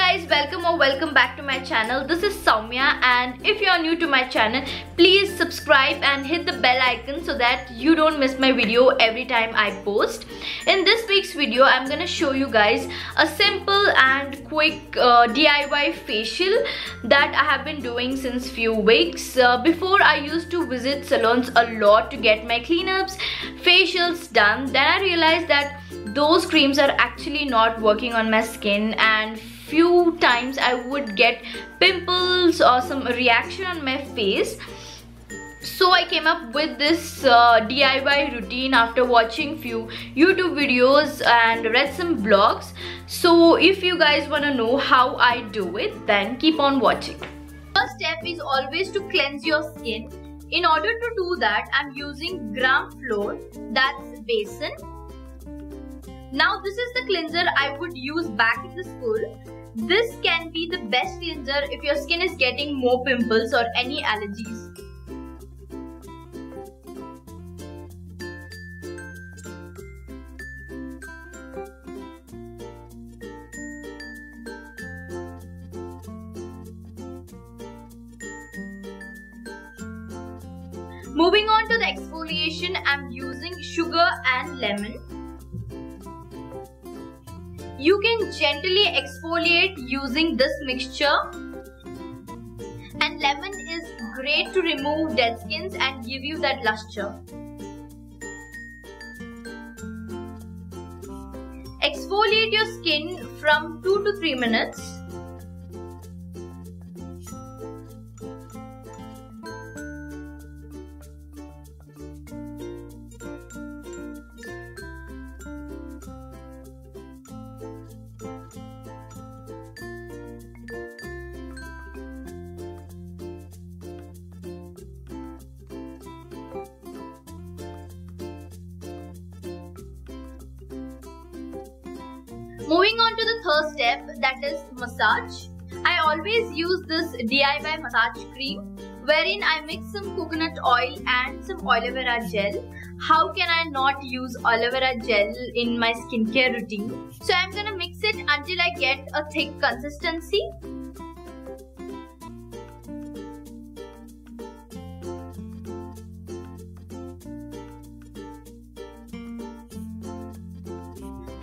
guys, welcome back to my channel. This is Soumya, and if you are new to my channel, please subscribe and hit the bell icon so that you don't miss my video every time I post. In this week's video, I'm gonna show you guys a simple and quick DIY facial that I have been doing since few weeks. Before, I used to visit salons a lot to get my cleanups, facials done. Then I realized that those creams are actually not working on my skin, and few times I would get pimples or some reaction on my face. So I came up with this DIY routine after watching few YouTube videos and read some blogs. So if you guys want to know how I do it, then keep on watching. First step is always to cleanse your skin. In order to do that, I'm using gram flour, that's basin. Now this is the cleanser I would use back in the school. This can be the best cleanser if your skin is getting more pimples or any allergies. Moving on to the exfoliation, I'm using sugar and lemon. You can gently exfoliate using this mixture, and lemon is great to remove dead skins and give you that luster. Exfoliate your skin from 2 to 3 minutes. Moving on to the third step, that is massage. I always use this DIY massage cream wherein I mix some coconut oil and some aloe vera gel. How can I not use aloe vera gel in my skincare routine? So I'm gonna mix it until I get a thick consistency.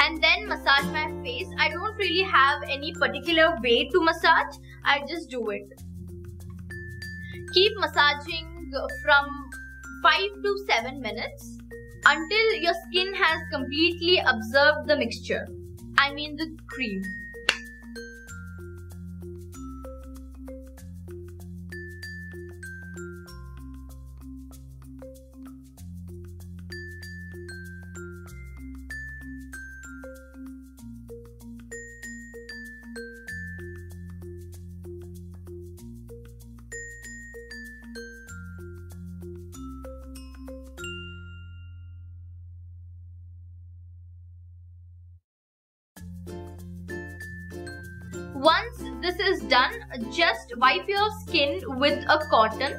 And then massage my face. I don't really have any particular way to massage. I just do it. Keep massaging from 5 to 7 minutes until your skin has completely absorbed the mixture. I mean the cream. Once this is done, just wipe your skin with a cotton.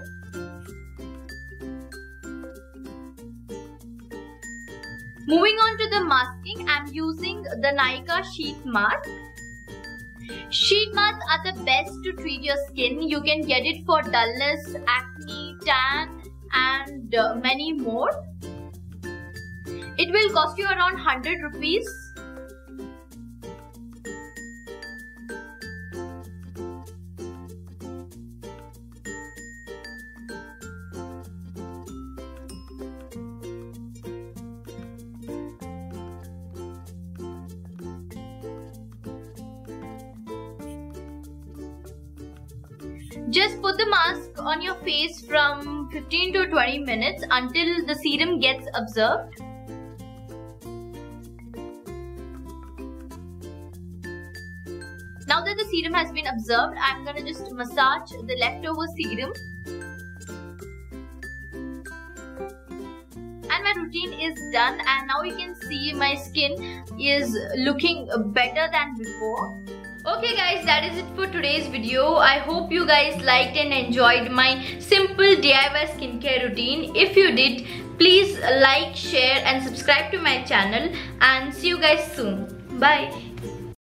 Moving on to the masking, I'm using the Nykaa sheet mask. Sheet masks are the best to treat your skin. You can get it for dullness, acne, tan, and many more. It will cost you around 100 rupees. Just put the mask on your face from 15 to 20 minutes until the serum gets absorbed. Now that the serum has been absorbed, I'm gonna just massage the leftover serum. And my routine is done, and now you can see my skin is looking better than before. Okay guys, that is it for today's video. I hope you guys liked and enjoyed my simple DIY skincare routine. If you did, please like, share and subscribe to my channel, and see you guys soon. Bye.